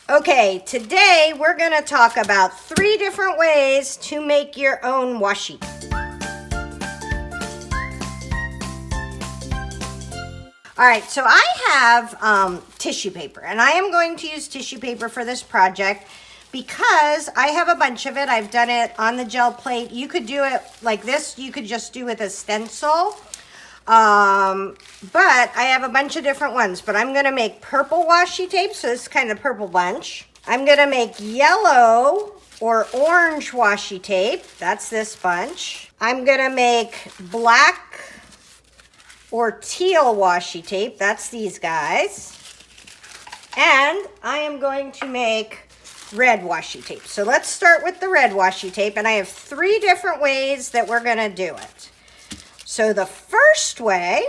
Okay, today we're going to talk about 3 different ways to make your own washi. All right, so I have tissue paper, and I am going to use tissue paper for this project because I have a bunch of it. I've done it on the gel plate. You could do it like this. You could just do with a stencil. But I have a bunch of different ones, but I'm going to make purple washi tape. So this is kind of purple bunch. I'm going to make yellow or orange washi tape. That's this bunch. I'm going to make black or teal washi tape. That's these guys. And I am going to make red washi tape. So let's start with the red washi tape. And I have 3 different ways that we're going to do it. So the first way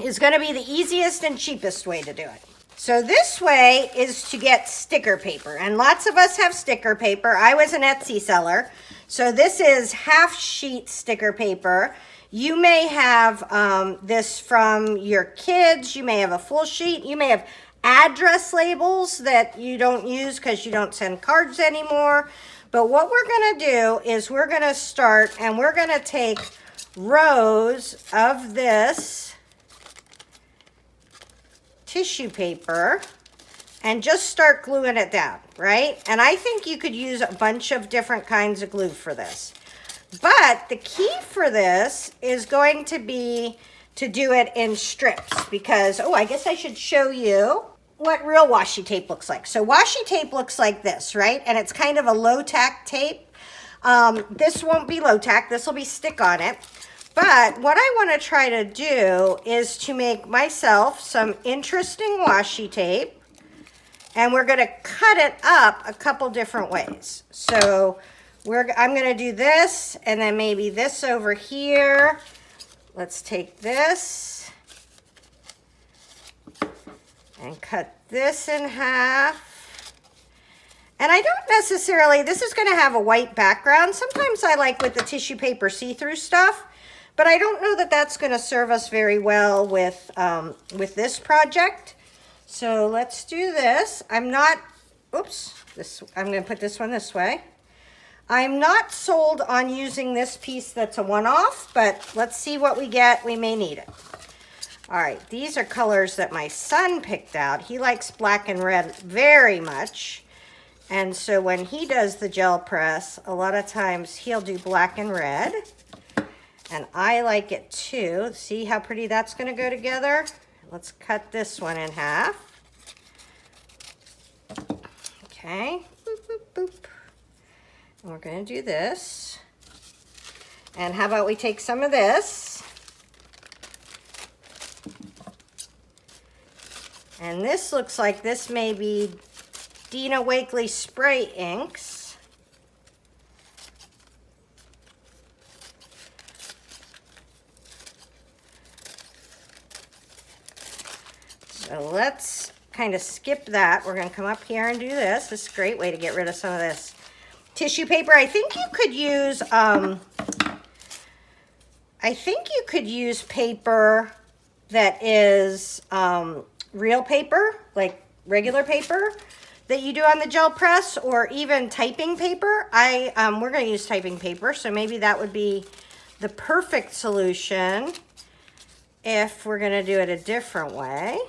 is going to be the easiest and cheapest way to do it. So this way is to get sticker paper, and lots of us have sticker paper. I was an Etsy seller, so this is half sheet sticker paper. You may have this from your kids. You may have a full sheet. You may have address labels that you don't use because you don't send cards anymore. But what we're going to do is we're going to start and we're going to take rows of this tissue paper and just start gluing it down, right? And I think you could use a bunch of different kinds of glue for this. But the key for this is going to be to do it in strips because, oh, I guess I should show you what real washi tape looks like. So washi tape looks like this, right? And it's kind of a low tack tape. This won't be low tack. This will be stick on it. But what I want to try to do is to make myself some interesting washi tape, and we're going to cut it up a couple different ways. So I'm going to do this, and then maybe this over here. Let's take this and cut this in half. And I don't necessarily, this is going to have a white background. Sometimes I like with the tissue paper see-through stuff. But I don't know that that's going to serve us very well with this project. So let's do this. I'm not, oops, I'm going to put this one this way. I'm not sold on using this piece that's a one-off, but let's see what we get. We may need it. All right, these are colors that my son picked out. He likes black and red very much. And so when he does the gel press, a lot of times he'll do black and red. And I like it too. See how pretty that's going to go together? Let's cut this one in half. Okay. Boop, boop, boop. And we're going to do this. And how about we take some of this. And this looks like this may be Dina Wakley spray inks. So let's kind of skip that. We're going to come up here and do this. This is a great way to get rid of some of this tissue paper. I think you could use paper that is real paper, like regular paper that you do on the gel press, or even typing paper. We're going to use typing paper, so maybe that would be the perfect solution if we're going to do it a different way.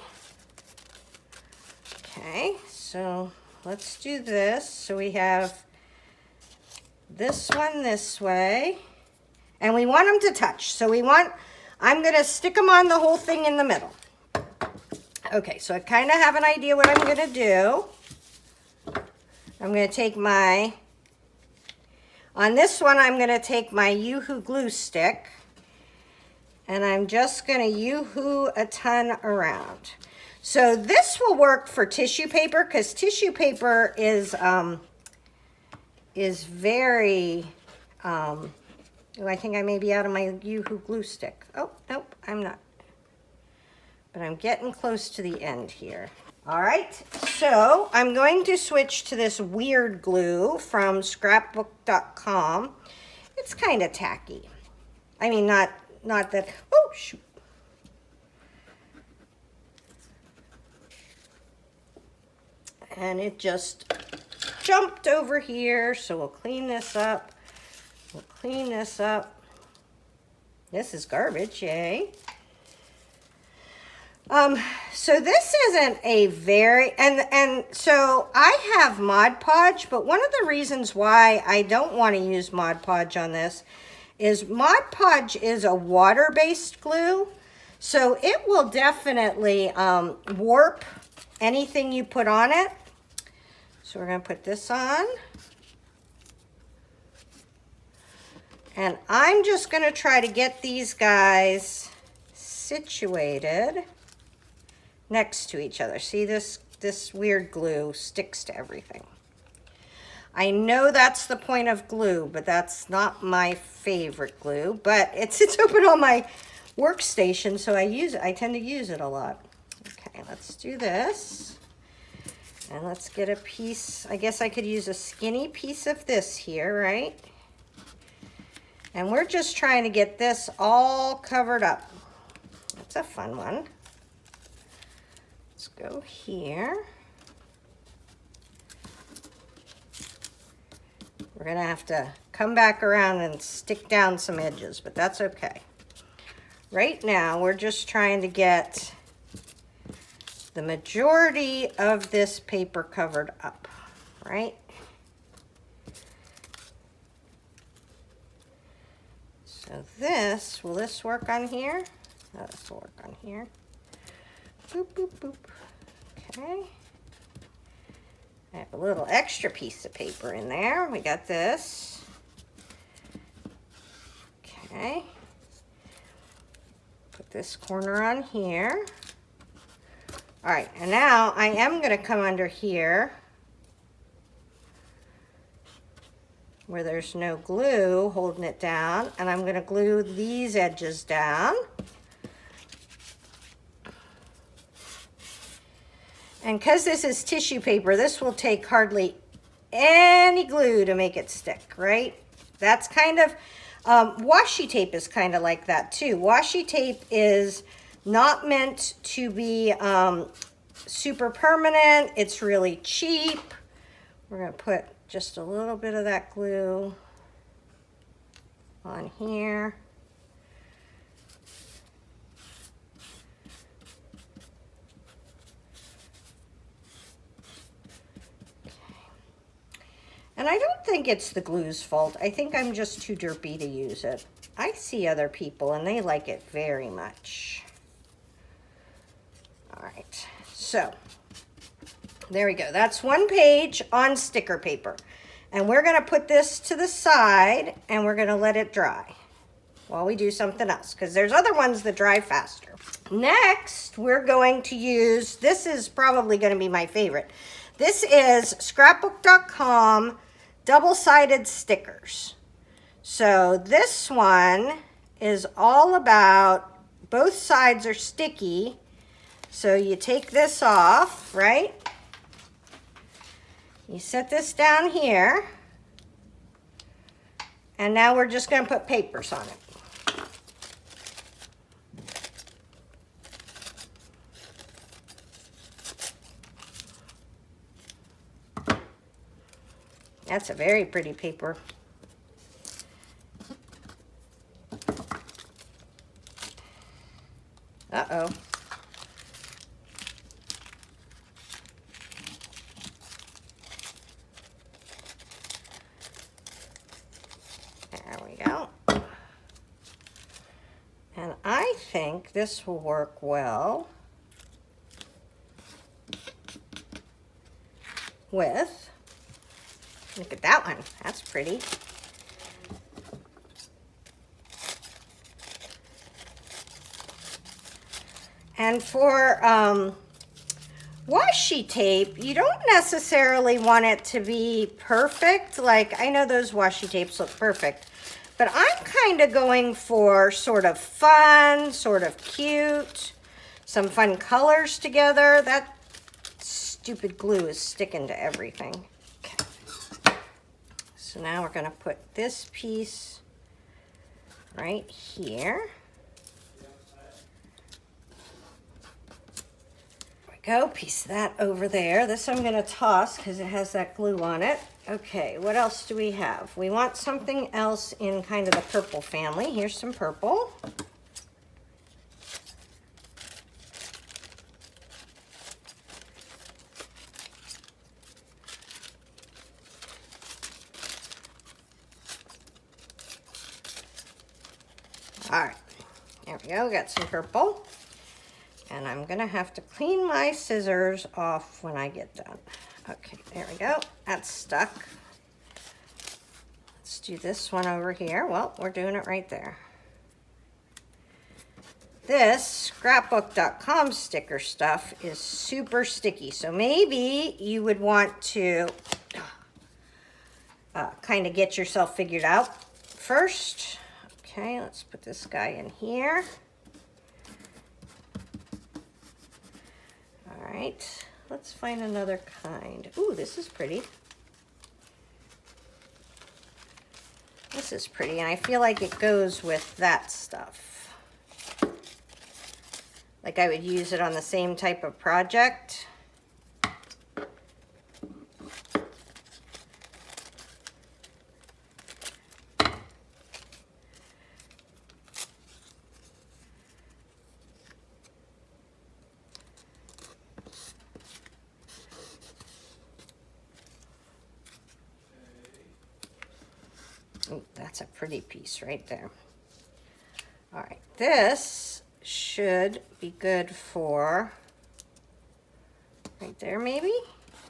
Okay, so let's do this. So we have this one this way, and we want them to touch. So I'm going to stick them on the whole thing in the middle. Okay, so I kind of have an idea what I'm going to do. I'm going to take on this one, I'm going to take my Yoo-Hoo glue stick, and I'm just going to Yoo-Hoo a ton around. So this will work for tissue paper because tissue paper is very, oh, I think I may be out of my Yoo-Hoo glue stick. Oh, nope, I'm not. But I'm getting close to the end here. All right, so I'm going to switch to this weird glue from scrapbook.com. It's kind of tacky. I mean, not that, oh, shoot. And it just jumped over here, so we'll clean this up. We'll clean this up. This is garbage, yay. So this isn't a very, and so I have Mod Podge, but one of the reasons why I don't want to use Mod Podge on this is Mod Podge is a water-based glue, so it will definitely warp anything you put on it. So we're going to put this on. And I'm just going to try to get these guys situated next to each other. See, this weird glue sticks to everything. I know that's the point of glue, but that's not my favorite glue. But it's open on my workstation, so I tend to use it a lot. Okay, let's do this. And let's get a piece. I guess I could use a skinny piece of this here, right? And we're just trying to get this all covered up. That's a fun one. Let's go here. We're gonna have to come back around and stick down some edges, but that's okay. Right now, we're just trying to get the majority of this paper covered up, right? So this, will this work on here? No, this will work on here. Boop, boop, boop. Okay. I have a little extra piece of paper in there. We got this. Okay. Put this corner on here. All right, and now I am going to come under here where there's no glue holding it down, and I'm going to glue these edges down. And because this is tissue paper, this will take hardly any glue to make it stick, right? That's kind of, washi tape is kind of like that too. Washi tape is not meant to be super permanent. It's really cheap. We're going to put just a little bit of that glue on here. And I don't think it's the glue's fault. I think I'm just too derpy to use it. I see other people and they like it very much. All right, so there we go. That's one page on sticker paper. And we're gonna put this to the side and we're gonna let it dry while we do something else, because there's other ones that dry faster. Next, we're going to use, this is probably gonna be my favorite. This is Scrapbook.com double-sided stickers. So this one is all about, both sides are sticky. So you take this off, right? You set this down here. And now we're just going to put papers on it. That's a very pretty paper. Uh-oh. There we go. And I think this will work well with, look at that one, that's pretty. And for washi tape, you don't necessarily want it to be perfect. Like, I know those washi tapes look perfect, but I'm kind of going for sort of fun, sort of cute, some fun colors together. That stupid glue is sticking to everything. Okay. So now we're going to put this piece right here. go, piece of that over there. This I'm gonna toss because it has that glue on it. Okay, what else do we have? We want something else in kind of the purple family. Here's some purple. All right, there we go, got some purple. And I'm gonna have to clean my scissors off when I get done. Okay, there we go, that's stuck. Let's do this one over here. Well, we're doing it right there. This scrapbook.com sticker stuff is super sticky, so maybe you would want to kind of get yourself figured out first. Okay, let's put this guy in here. All right, let's find another kind. Ooh, this is pretty. This is pretty, and I feel like it goes with that stuff. Like I would use it on the same type of project. Ooh, that's a pretty piece right there. All right, this should be good for right there maybe.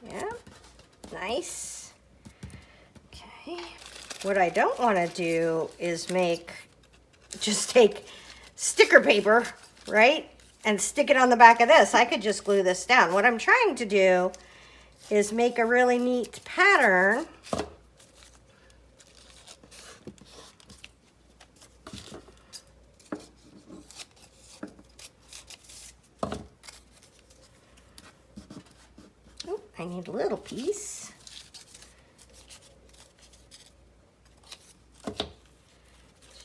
Yeah, nice. Okay, what I don't want to do is just take sticker paper, right, and stick it on the back of this. I could just glue this down. What I'm trying to do is make a really neat pattern. I need a little piece.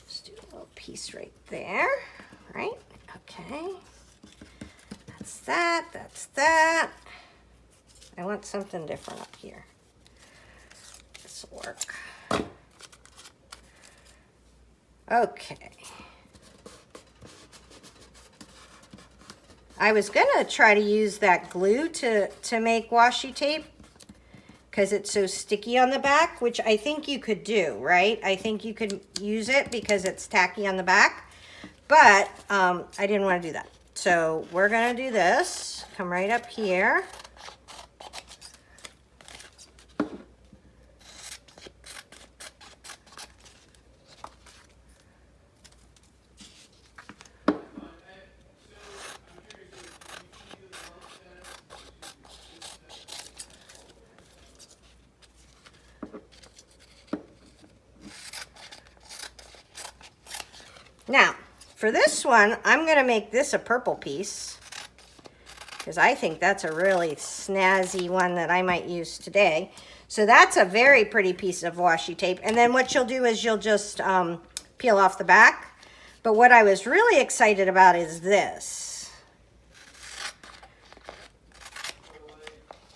Just do a little piece right there, right? Okay. That's that, that's that. I want something different up here. This will work. Okay. I was gonna try to use that glue to make washi tape because it's so sticky on the back, which I think you could do, right? I think you could use it because it's tacky on the back, but I didn't want to do that. So we're gonna do this, come right up here. Now, for this one, I'm going to make this a purple piece because I think that's a really snazzy one that I might use today. So that's a very pretty piece of washi tape. And then what you'll do is you'll just peel off the back. But what I was really excited about is this.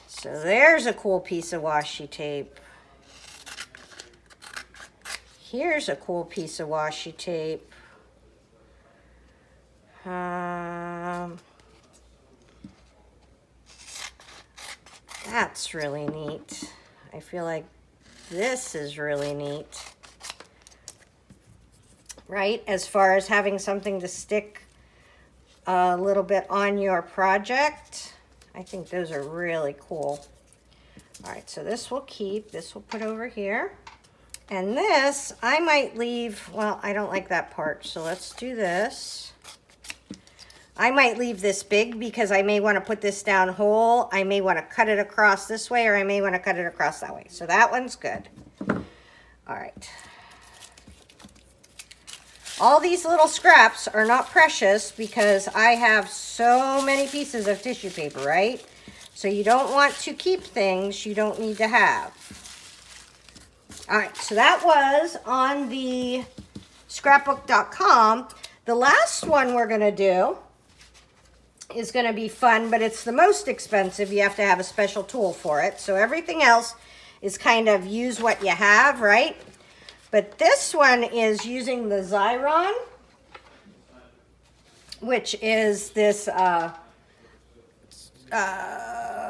So there's a cool piece of washi tape. Here's a cool piece of washi tape. That's really neat. I feel like this is really neat, right? As far as having something to stick a little bit on your project, I think those are really cool. All right, so this will keep, this we'll put over here. And this, I might leave, well, I don't like that part, so let's do this. I might leave this big because I may want to put this down whole. I may want to cut it across this way, or I may want to cut it across that way. So that one's good. All right. All these little scraps are not precious because I have so many pieces of tissue paper, right? So you don't want to keep things you don't need to have. All right, so that was on the scrapbook.com. The last one we're going to do is going to be fun, but it's the most expensive. You have to have a special tool for it. So everything else is kind of use what you have, right? But this one is using the Xyron, which is this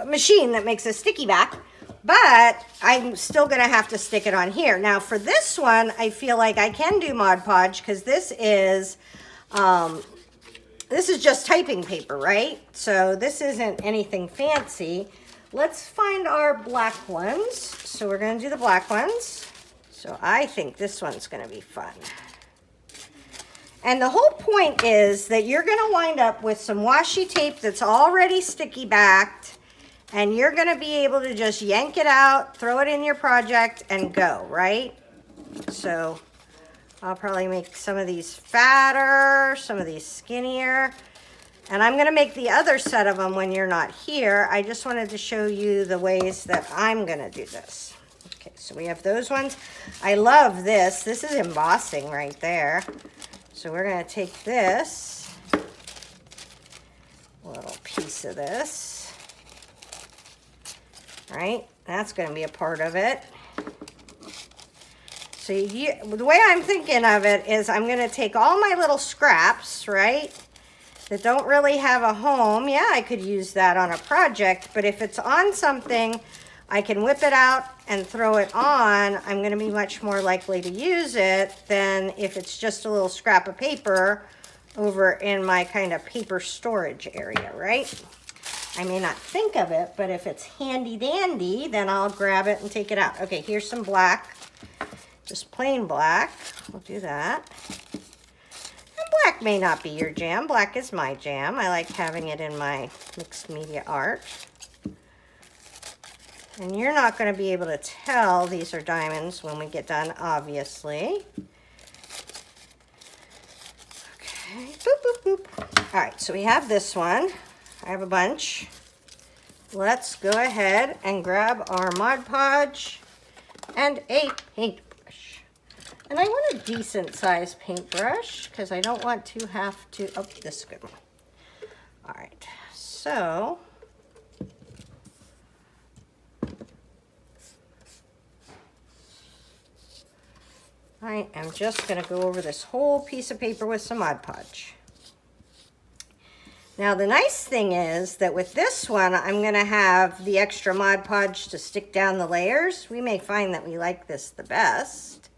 machine that makes a sticky back. But I'm still going to have to stick it on here. Now for this one, I feel like I can do Mod Podge because this is just typing paper, right? So this isn't anything fancy. Let's find our black ones. So we're going to do the black ones. So I think this one's going to be fun. And the whole point is that you're going to wind up with some washi tape that's already sticky backed. And you're going to be able to just yank it out, throw it in your project, and go, right? So I'll probably make some of these fatter, some of these skinnier. And I'm going to make the other set of them when you're not here. I just wanted to show you the ways that I'm going to do this. Okay, so we have those ones. I love this. This is embossing right there. So we're going to take this, a little piece of this. Right? That's going to be a part of it. So the way I'm thinking of it is I'm going to take all my little scraps, right, that don't really have a home. Yeah, I could use that on a project, but if it's on something, I can whip it out and throw it on. I'm going to be much more likely to use it than if it's just a little scrap of paper over in my kind of paper storage area, right? I may not think of it, but if it's handy dandy, then I'll grab it and take it out. Okay, here's some black, just plain black. We'll do that. And black may not be your jam. Black is my jam. I like having it in my mixed media art. And you're not going to be able to tell these are diamonds when we get done, obviously. Okay, boop, boop, boop. All right, so we have this one. I have a bunch. Let's go ahead and grab our Mod Podge and a paintbrush. And I want a decent sized paintbrush because I don't want to have to, oh, this is a good one. All right, so I am just going to go over this whole piece of paper with some Mod Podge. Now the nice thing is that with this one, I'm going to have the extra Mod Podge to stick down the layers. We may find that we like this the best.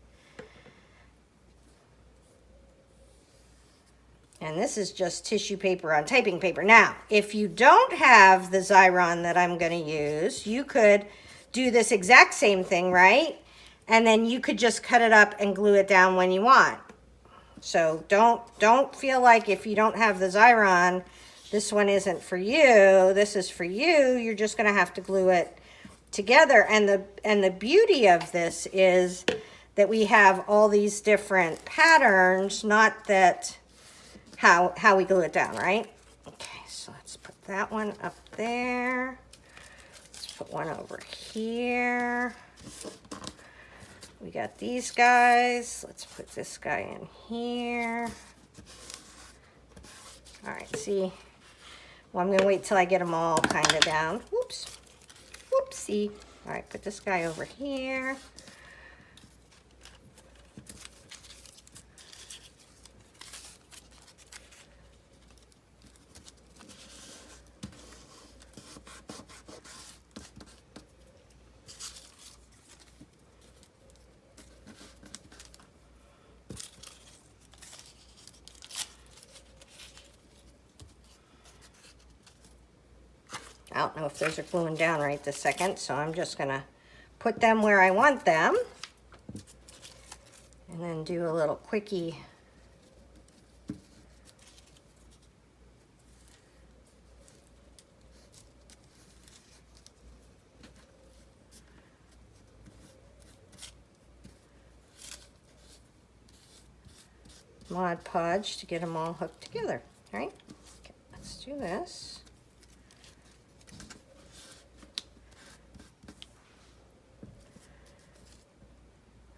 And this is just tissue paper on typing paper. Now, if you don't have the Xyron that I'm going to use, you could do this exact same thing, right? And then you could just cut it up and glue it down when you want. So don't feel like if you don't have the Xyron, this one isn't for you. This is for you. You're just going to have to glue it together. And the beauty of this is that we have all these different patterns, not that how we glue it down, right? Okay, so let's put that one up there. Let's put one over here. We got these guys. Let's put this guy in here. All right, see? Well, I'm going to wait till I get them all kind of down. Whoops. Whoopsie. All right, put this guy over here. I don't know if those are gluing down right this second, so I'm just going to put them where I want them. And then do a little quickie. Mod Podge to get them all hooked together, all right? Okay, let's do this.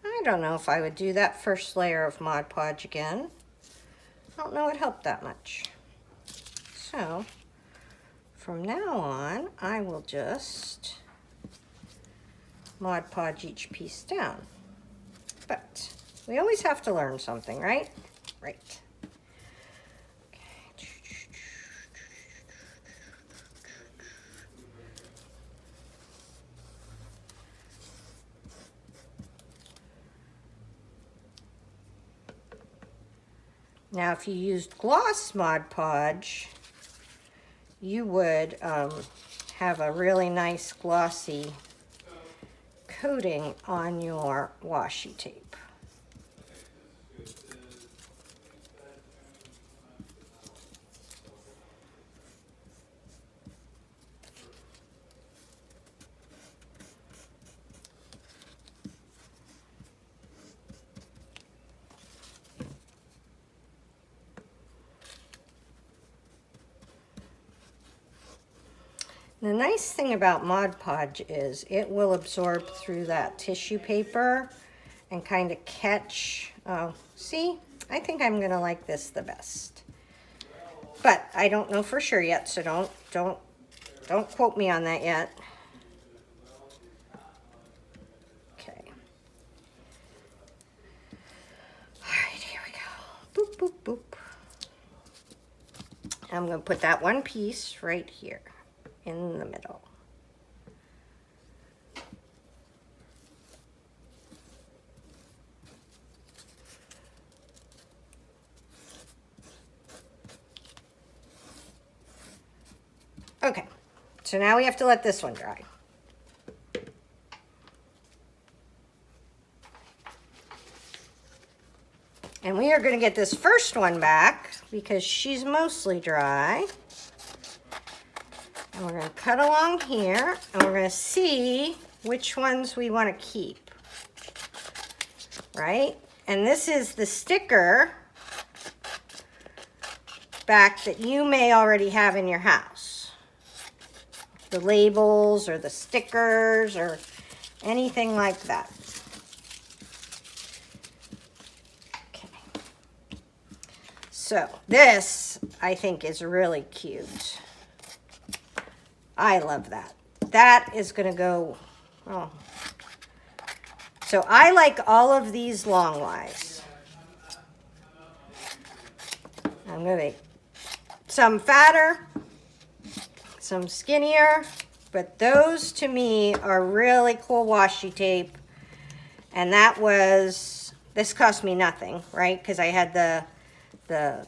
I don't know if I would do that first layer of Mod Podge again. I don't know it helped that much. So from now on, I will just Mod Podge each piece down. But we always have to learn something, right? Right. Now, if you used gloss Mod Podge, you would have a really nice glossy coating on your washi tape. The nice thing about Mod Podge is it will absorb through that tissue paper and kind of catch. Oh, see, I think I'm gonna like this the best, but I don't know for sure yet, so don't quote me on that yet. Okay. All right, here we go. Boop, boop, boop. I'm gonna put that one piece right here in the middle. Okay, so now we have to let this one dry. And we are going to get this first one back because she's mostly dry. And we're going to cut along here, and we're going to see which ones we want to keep, right? And this is the sticker back that you may already have in your house. The labels or the stickers or anything like that. Okay. So this, I think, is really cute. I love that. That is going to go, oh. So I like all of these long lives. I'm going to make some fatter, some skinnier, but those to me are really cool washi tape. And that was, this cost me nothing, right? Because I had the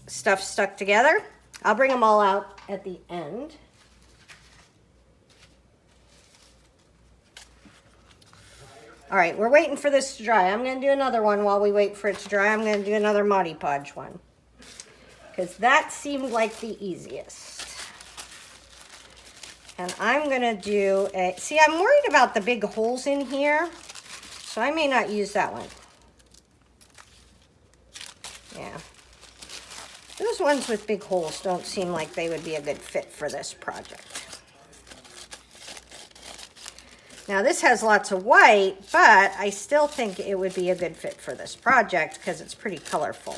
stuff stuck together. I'll bring them all out at the end. All right, we're waiting for this to dry. I'm going to do another one while we wait for it to dry. I'm going to do another Mod Podge one, because that seemed like the easiest. And I'm going to do a, see, I'm worried about the big holes in here, so I may not use that one. Yeah. Those ones with big holes don't seem like they would be a good fit for this project. Now this has lots of white, but I still think it would be a good fit for this project because it's pretty colorful.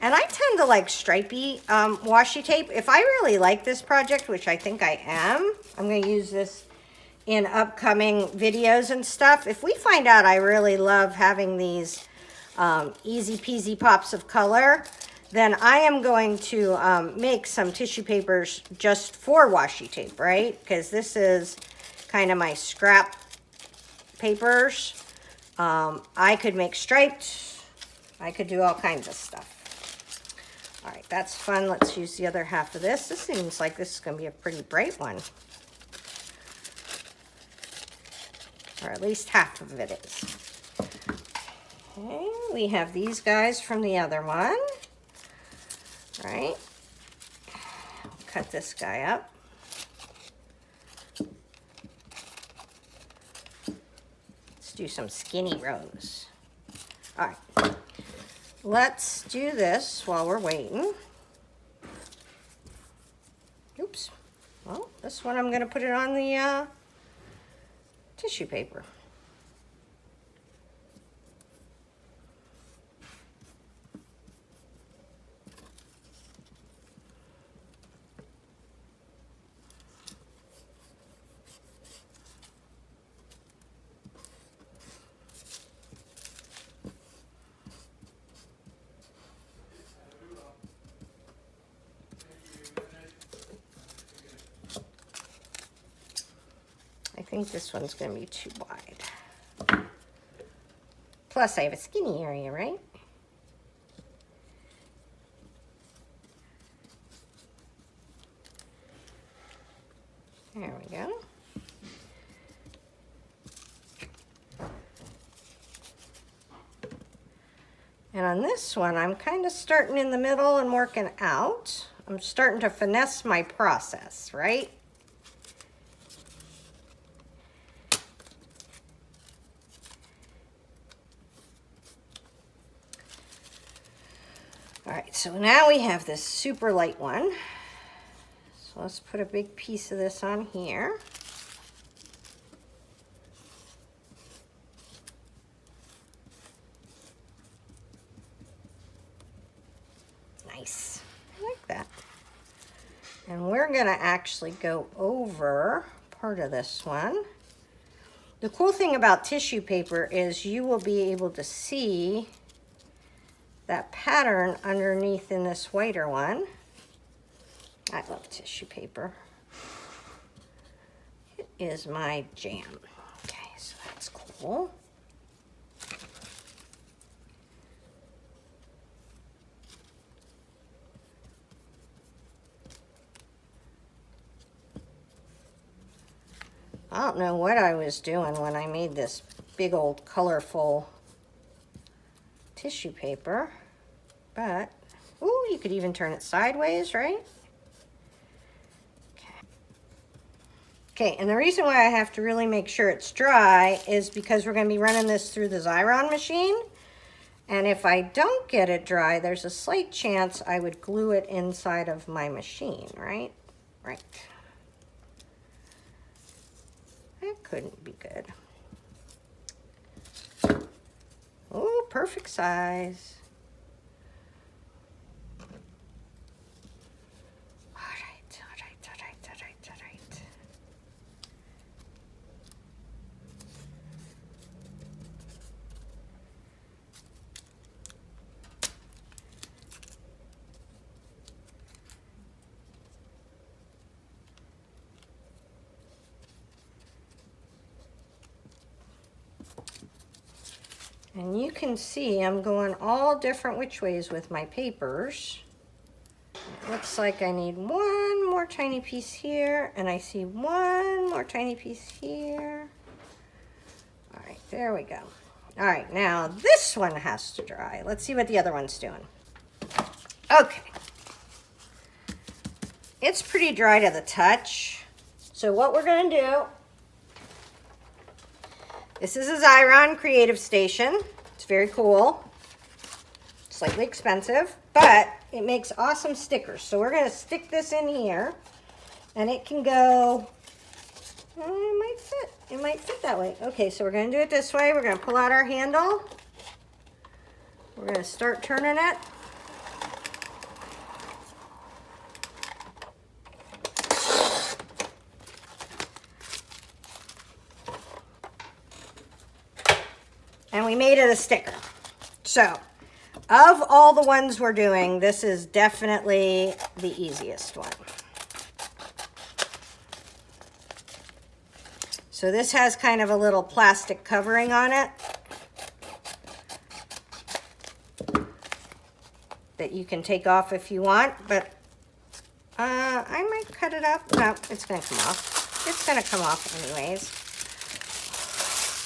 And I tend to like stripy washi tape. If I really like this project, which I think I am, I'm going to use this in upcoming videos and stuff. If we find out I really love having these easy peasy pops of color, then I am going to make some tissue papers just for washi tape, right? Because this is kind of my scrap papers. I could make striped. I could do all kinds of stuff. All right, that's fun. Let's use the other half of this. This seems like this is going to be a pretty bright one. Or at least half of it is. Okay, we have these guys from the other one. Right? Cut this guy up. Do some skinny rows. All right, let's do this while we're waiting. Oops. Well, this one I'm going to put it on the tissue paper. I think this one's going to be too wide. Plus, I have a skinny area, right? There we go. And on this one, I'm kind of starting in the middle and working out. I'm starting to finesse my process, right? All right, so now we have this super light one. So let's put a big piece of this on here. Nice, I like that. And we're gonna actually go over part of this one. The cool thing about tissue paper is you will be able to see that pattern underneath in this whiter one. I love tissue paper. It is my jam. Okay, so that's cool. I don't know what I was doing when I made this big old colorful tissue paper, but, ooh, you could even turn it sideways, right? Okay, and the reason why I have to really make sure it's dry is because we're going to be running this through the Xyron machine. And if I don't get it dry, there's a slight chance I would glue it inside of my machine, right? Right. That couldn't be good. Oh, perfect size. All right, all right, all right, all right, all right. And you can see I'm going all different which ways with my papers. It looks like I need one more tiny piece here, and I see one more tiny piece here. All right, there we go. All right, now this one has to dry. Let's see what the other one's doing. Okay. It's pretty dry to the touch. So what we're gonna do, this is a Xyron Creative Station. It's very cool, slightly expensive, but it makes awesome stickers. So we're gonna stick this in here, and it can go, it might fit that way. Okay, so we're gonna do it this way. We're gonna pull out our handle. We're gonna start turning it. And we made it a sticker. So, of all the ones we're doing, this is definitely the easiest one. So this has kind of a little plastic covering on it that you can take off if you want, but I might cut it up. No, it's gonna come off. It's gonna come off anyways.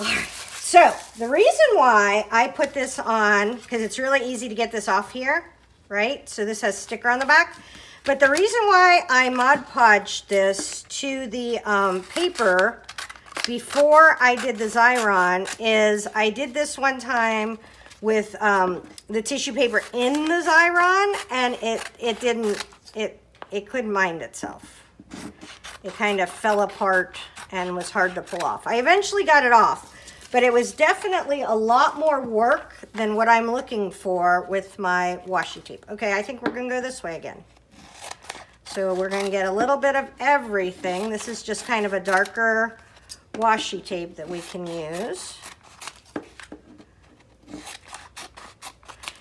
All right. So the reason why I put this on, because it's really easy to get this off here, right? So this has a sticker on the back. But the reason why I Mod Podged this to the paper before I did the Xyron is I did this one time with the tissue paper in the Xyron, and it couldn't mind itself. It kind of fell apart and was hard to pull off. I eventually got it off. But it was definitely a lot more work than what I'm looking for with my washi tape. Okay, I think we're gonna go this way again. So we're gonna get a little bit of everything. This is just kind of a darker washi tape that we can use.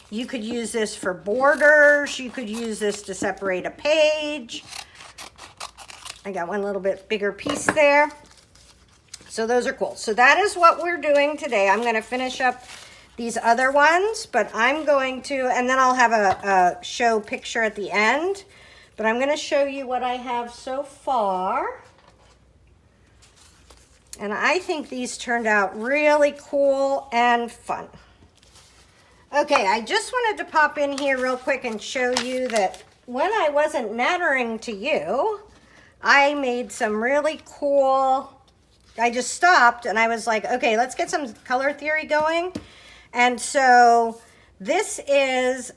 You could use this for borders. You could use this to separate a page. I got one little bit bigger piece there. So those are cool. So that is what we're doing today. I'm going to finish up these other ones, but I'm going to, and then I'll have a show picture at the end, but I'm going to show you what I have so far. And I think these turned out really cool and fun. Okay, I just wanted to pop in here real quick and show you that when I wasn't nattering to you, I made some really cool, I just stopped and I was like, okay, let's get some color theory going. And so this is,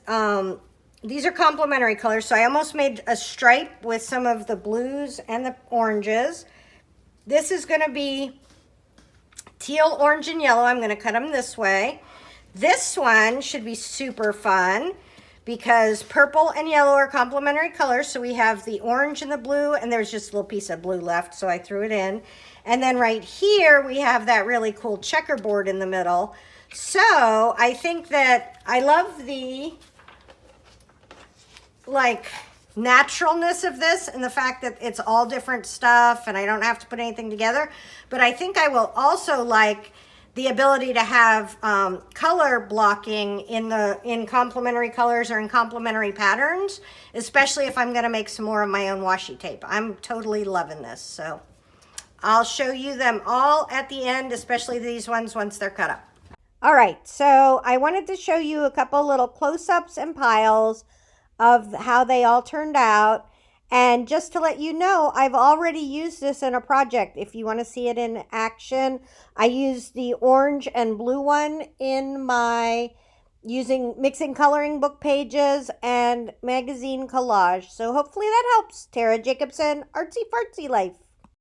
these are complementary colors. So I almost made a stripe with some of the blues and the oranges. This is going to be teal, orange, and yellow. I'm going to cut them this way. This one should be super fun because purple and yellow are complementary colors. So we have the orange and the blue, and there's just a little piece of blue left, so I threw it in. And then right here, we have that really cool checkerboard in the middle. So I think that I love the, like, naturalness of this and the fact that it's all different stuff and I don't have to put anything together. But I think I will also like the ability to have color blocking in complementary colors or in complementary patterns, especially if I'm gonna make some more of my own washi tape. I'm totally loving this. So I'll show you them all at the end, especially these ones once they're cut up. All right, so I wanted to show you a couple little close-ups and piles of how they all turned out. And just to let you know, I've already used this in a project. If you want to see it in action, I used the orange and blue one in my mixing coloring book pages and magazine collage. So hopefully that helps. Tara Jacobsen, Artsy Fartsy Life.